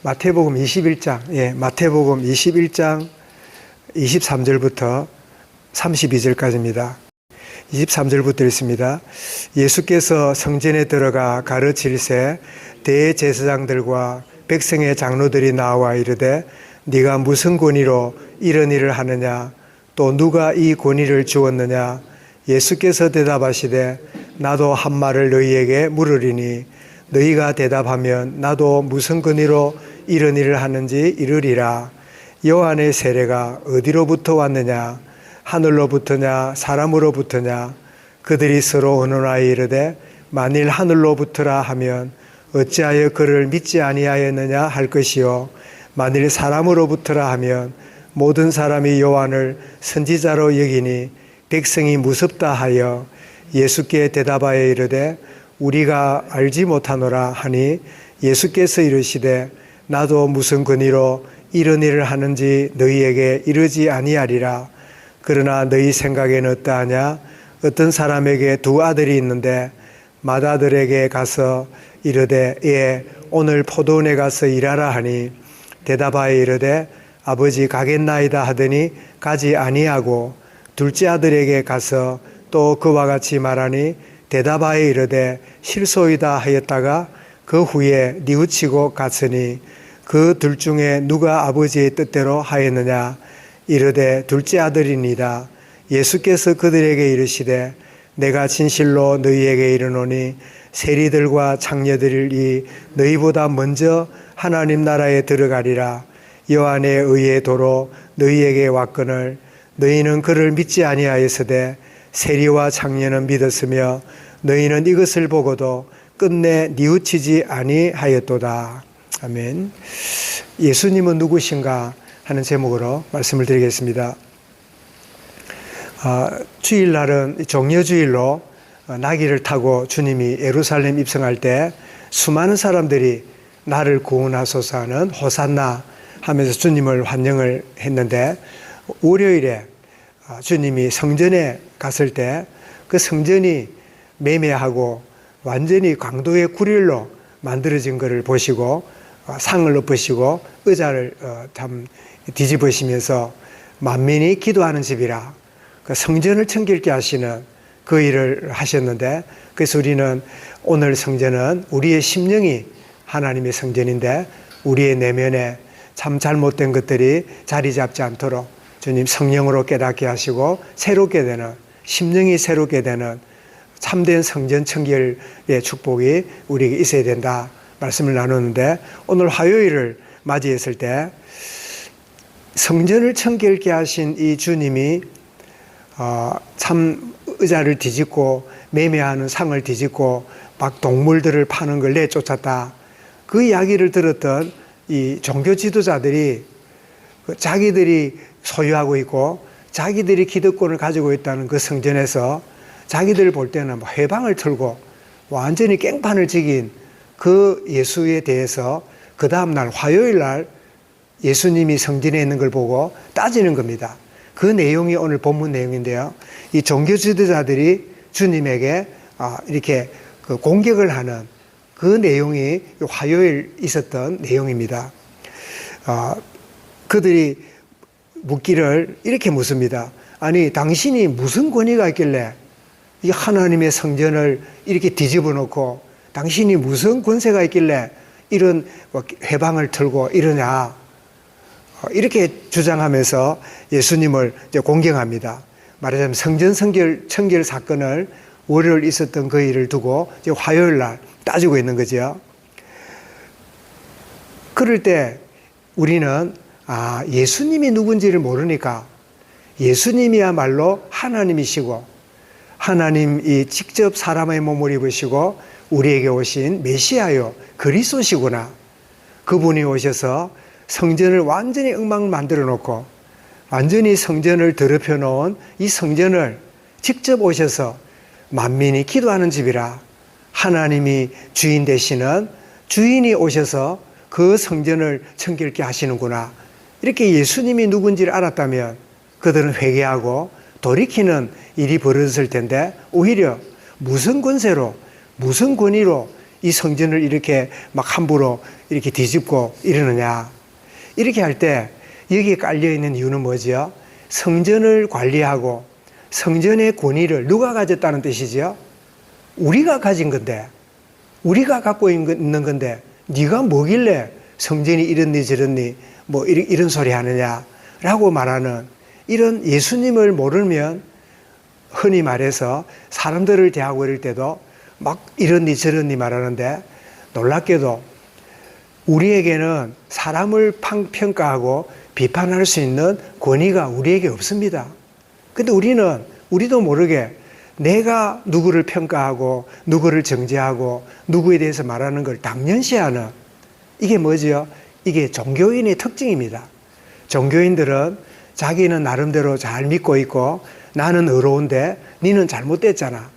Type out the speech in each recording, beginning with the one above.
마태복음 21장, 마태복음 21장 23절부터 32절까지입니다. 23절부터 있습니다. 예수께서 성전에 들어가 가르칠새 대제사장들과 백성의 장로들이 나와 이르되 네가 무슨 권위로 이런 일을 하느냐? 또 누가 이 권위를 주었느냐? 예수께서 대답하시되 나도 한 말을 너희에게 물으리니 너희가 대답하면 나도 무슨 권위로 이런 일을 하는지 이르리라. 요한의 세례가 어디로부터 왔느냐? 하늘로부터냐 사람으로부터냐? 그들이 서로 언론하여 이르되 만일 하늘로부터라 하면 어찌하여 그를 믿지 아니하였느냐 할 것이요 만일 사람으로부터라 하면 모든 사람이 요한을 선지자로 여기니 백성이 무섭다 하여 예수께 대답하여 이르되 우리가 알지 못하노라 하니 예수께서 이르시되 나도 무슨 권위로 이런 일을 하는지 너희에게 이르지 아니하리라. 그러나 너희 생각에는 어떠하냐? 어떤 사람에게 두 아들이 있는데 맏아들에게 가서 이르되 예 오늘 포도원에 가서 일하라 하니 대답하여 이르되 아버지 가겠나이다 하더니 가지 아니하고 둘째 아들에게 가서 또 그와 같이 말하니 대답하여 이르되 실소이다 하였다가 그 후에 뉘우치고 갔으니 그 둘 중에 누가 아버지의 뜻대로 하였느냐? 이르되 둘째 아들이니이다. 예수께서 그들에게 이르시되 내가 진실로 너희에게 이르노니 세리들과 창녀들이 너희보다 먼저 하나님 나라에 들어가리라. 요한의 의의 도로 너희에게 왔거늘 너희는 그를 믿지 아니하였으되 세리와 창녀는 믿었으며 너희는 이것을 보고도 끝내 뉘우치지 아니하였도다. 아멘. 예수님은 누구신가 하는 제목으로 말씀을 드리겠습니다. 주일날은 종려주일로 나귀를 타고 주님이 예루살렘 입성할 때 수많은 사람들이 나를 구원하소서 하는 호산나 하면서 주님을 환영을 했는데 월요일에 주님이 성전에 갔을 때 그 성전이 매매하고 완전히 강도의 구릴로 만들어진 것을 보시고 상을 엎으시고 의자를 참 뒤집으시면서 만민이 기도하는 집이라 그 성전을 청결케 하시는 그 일을 하셨는데 그래서 우리는 오늘 성전은 우리의 심령이 하나님의 성전인데 우리의 내면에 참 잘못된 것들이 자리 잡지 않도록 주님 성령으로 깨닫게 하시고 새롭게 되는 심령이 새롭게 되는 참된 성전 청결의 축복이 우리에게 있어야 된다 말씀을 나누는데 오늘 화요일을 맞이했을 때 성전을 청결케 하신 이 주님이 참 의자를 뒤집고 매매하는 상을 뒤집고 막 동물들을 파는 걸 내쫓았다. 그 이야기를 들었던 이 종교 지도자들이 자기들이 소유하고 있고 자기들이 기득권을 가지고 있다는 그 성전에서 자기들 볼 때는 회방을 틀고 완전히 깽판을 지긴 그 예수에 대해서 그 다음날 화요일 날 예수님이 성전에 있는 걸 보고 따지는 겁니다. 그 내용이 오늘 본문 내용인데요. 이 종교 지도자들이 주님에게 이렇게 공격을 하는 그 내용이 화요일 있었던 내용입니다. 그들이 묻기를 이렇게 묻습니다. 아니 당신이 무슨 권위가 있길래 이 하나님의 성전을 이렇게 뒤집어 놓고 당신이 무슨 권세가 있길래 이런 회방을 틀고 이러냐 이렇게 주장하면서 예수님을 이제 공격합니다. 말하자면 성전 청결 사건을 월요일 있었던 그 일을 두고 이제 화요일 날 따지고 있는 거죠. 그럴 때 우리는 예수님이 누군지를 모르니까 예수님이야말로 하나님이시고 하나님이 직접 사람의 몸을 입으시고 우리에게 오신 메시아요 그리스도시구나. 그분이 오셔서 성전을 완전히 엉망 만들어 놓고 완전히 성전을 더럽혀 놓은 이 성전을 직접 오셔서 만민이 기도하는 집이라 하나님이 주인 되시는 주인이 오셔서 그 성전을 청결케 하시는구나. 이렇게 예수님이 누군지를 알았다면 그들은 회개하고 돌이키는 일이 벌어졌을 텐데 오히려 무슨 권세로 무슨 권위로 이 성전을 이렇게 막 함부로 이렇게 뒤집고 이러느냐. 이렇게 할 때 여기에 깔려있는 이유는 뭐죠? 성전을 관리하고 성전의 권위를 누가 가졌다는 뜻이죠? 우리가 가진 건데, 우리가 갖고 있는 건데 네가 뭐길래 성전이 이렇니 저렇니 뭐 이런 소리 하느냐라고 말하는 이런 예수님을 모르면 흔히 말해서 사람들을 대하고 이럴 때도 막 이런니 저런니 말하는데 놀랍게도 우리에게는 사람을 평가하고 비판할 수 있는 권위가 우리에게 없습니다. 근데 우리도 모르게 내가 누구를 평가하고 누구를 정죄하고 누구에 대해서 말하는 걸 당연시하는 이게 뭐죠? 이게 종교인의 특징입니다. 종교인들은 자기는 나름대로 잘 믿고 있고 나는 의로운데 니는 잘못됐잖아.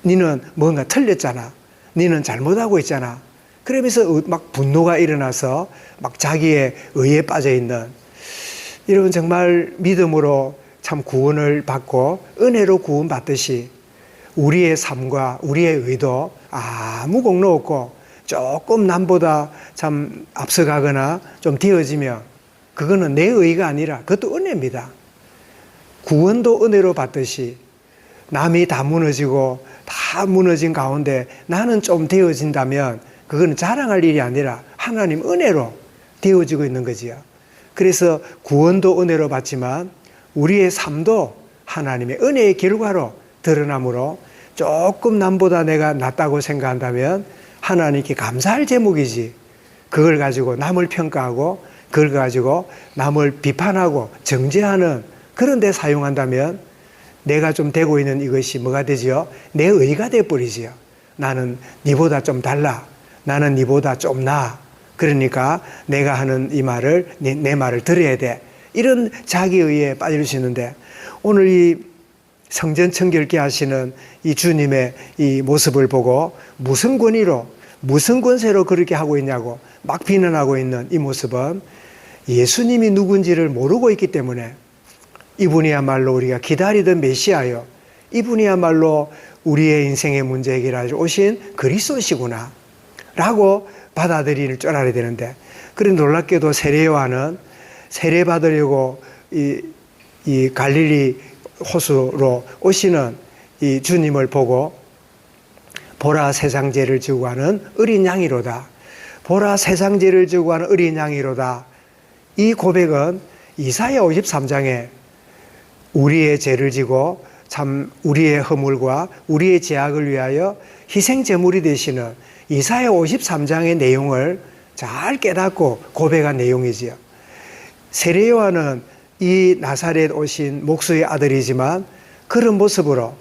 니는 뭔가 틀렸잖아. 니는 잘못하고 있잖아. 그러면서 막 분노가 일어나서 막 자기의 의에 빠져 있는 여러분 정말 믿음으로 참 구원을 받고 은혜로 구원받듯이 우리의 삶과 우리의 의도 아무 공로 없고 조금 남보다 참 앞서가거나 좀 되어지면 그거는 내 의가 아니라 그것도 은혜입니다. 구원도 은혜로 받듯이 남이 다 무너지고 다 무너진 가운데 나는 좀 되어진다면 그거는 자랑할 일이 아니라 하나님 은혜로 되어지고 있는 거지요. 그래서 구원도 은혜로 받지만 우리의 삶도 하나님의 은혜의 결과로 드러나므로 조금 남보다 내가 낫다고 생각한다면 하나님께 감사할 제목이지 그걸 가지고 남을 평가하고 그걸 가지고 남을 비판하고 정죄하는 그런 데 사용한다면 내가 좀 되고 있는 이것이 뭐가 되지요? 내 의가 되어버리지요. 나는 니보다 좀 달라. 나는 니보다 좀 나아. 그러니까 내가 하는 이 말을 내 말을 들어야 돼. 이런 자기의에 빠질 수 있는데 오늘 이 성전 청결케 하시는 이 주님의 이 모습을 보고 무슨 권위로 무슨 권세로 그렇게 하고 있냐고 막 비난하고 있는 이 모습은 예수님이 누군지를 모르고 있기 때문에 이분이야말로 우리가 기다리던 메시아요. 이분이야말로 우리의 인생의 문제 해결하러 오신 그리스도시구나 라고 받아들일 줄 알아야 되는데 그런데 놀랍게도 세례 요한은 세례 받으려고 이 갈릴리 호수로 오시는 이 주님을 보고 보라 세상 죄를 지고 가는 어린 양이로다. 보라 세상 죄를 지고 가는 어린 양이로다. 이 고백은 이사야 53장에 우리의 죄를 지고 참 우리의 허물과 우리의 죄악을 위하여 희생 제물이 되시는 이사야 53장의 내용을 잘 깨닫고 고백한 내용이지요. 세례 요한은 이 나사렛 오신 목수의 아들이지만 그런 모습으로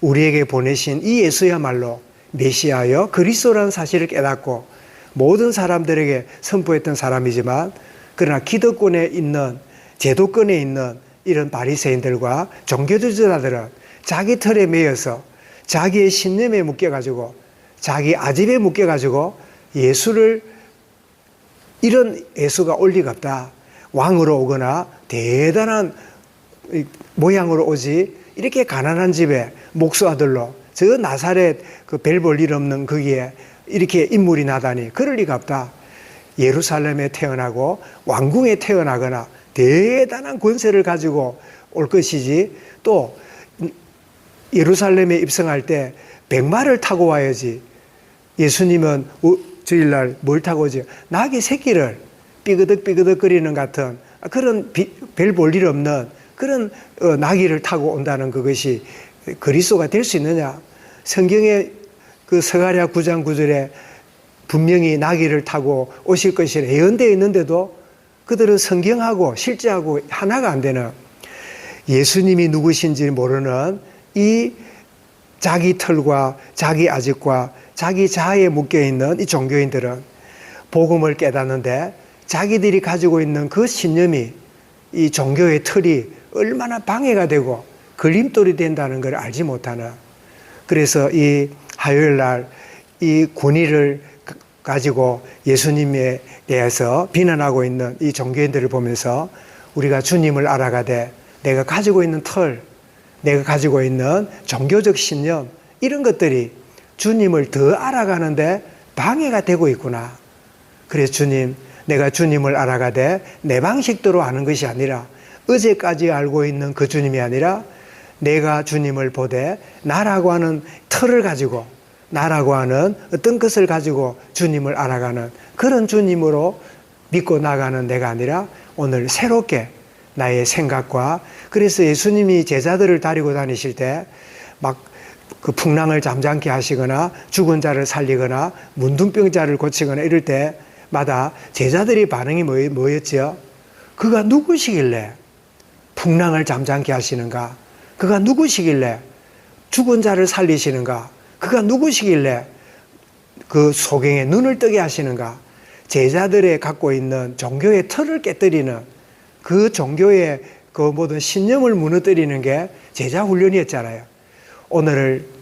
우리에게 보내신 이 예수야말로 메시아여 그리스도라는 사실을 깨닫고 모든 사람들에게 선포했던 사람이지만 그러나 기득권에 있는 제도권에 있는 이런 바리새인들과 종교주의자들은 자기 틀에 매여서 자기의 신념에 묶여가지고 자기 아집에 묶여가지고 예수를 이런 예수가 올 리가 없다. 왕으로 오거나 대단한 모양으로 오지 이렇게 가난한 집에 목수 아들로 저 나사렛 그 별 볼 일 없는 거기에 이렇게 인물이 나다니 그럴 리가 없다. 예루살렘에 태어나고 왕궁에 태어나거나 대단한 권세를 가지고 올 것이지 또 예루살렘에 입성할 때 백마를 타고 와야지. 예수님은 주일날 뭘 타고 오지? 나귀 새끼를 삐그덕 거리는 같은 그런 별 볼 일 없는 그런 나귀를 타고 온다는 그것이 그리스도가 될 수 있느냐? 성경에 그 스가랴 9장 9절에 분명히 나귀를 타고 오실 것이라 예언되어 있는데도 그들은 성경하고 실제하고 하나가 안 되는 예수님이 누구신지 모르는 이 자기 털과 자기 아집과 자기 자아에 묶여있는 이 종교인들은 복음을 깨닫는데 자기들이 가지고 있는 그 신념이 이 종교의 틀이 얼마나 방해가 되고 걸림돌이 된다는 걸 알지 못하는 그래서 이 화요일 날 이 권위를 가지고 예수님에 대해서 비난하고 있는 이 종교인들을 보면서 우리가 주님을 알아가되 내가 가지고 있는 틀, 내가 가지고 있는 종교적 신념 이런 것들이 주님을 더 알아가는데 방해가 되고 있구나. 그래서 주님, 내가 주님을 알아가되 내 방식대로 아는 것이 아니라 어제까지 알고 있는 그 주님이 아니라 내가 주님을 보되 나라고 하는 틀을 가지고 나라고 하는 어떤 것을 가지고 주님을 알아가는 그런 주님으로 믿고 나가는 내가 아니라 오늘 새롭게 나의 생각과 그래서 예수님이 제자들을 데리고 다니실 때 막 그 풍랑을 잠잠케 하시거나 죽은 자를 살리거나 문둥병자를 고치거나 이럴 때마다 제자들의 반응이 뭐였죠? 그가 누구시길래 풍랑을 잠잠케 하시는가? 그가 누구시길래 죽은 자를 살리시는가? 그가 누구시길래 그 소경의 눈을 뜨게 하시는가? 제자들의 갖고 있는 종교의 틀을 깨뜨리는 그 종교의 그 모든 신념을 무너뜨리는 게 제자 훈련이었잖아요. 오늘을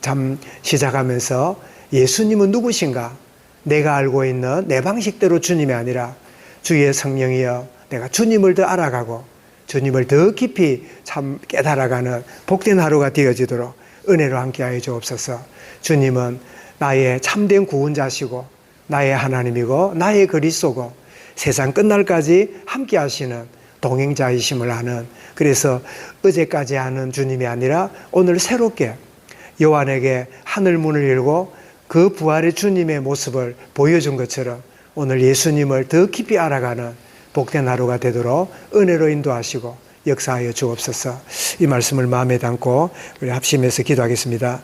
참 시작하면서 예수님은 누구신가? 내가 알고 있는 내 방식대로 주님이 아니라 주의 성령이여 내가 주님을 더 알아가고 주님을 더 깊이 참 깨달아가는 복된 하루가 되어지도록 은혜로 함께하여 주옵소서. 주님은 나의 참된 구원자시고 나의 하나님이고 나의 그리스도고 세상 끝날까지 함께하시는 동행자이심을 아는 그래서 어제까지 아는 주님이 아니라 오늘 새롭게 요한에게 하늘 문을 열고 그 부활의 주님의 모습을 보여준 것처럼 오늘 예수님을 더 깊이 알아가는 복된 하루가 되도록 은혜로 인도하시고 역사하여 주옵소서. 이 말씀을 마음에 담고 우리 합심해서 기도하겠습니다.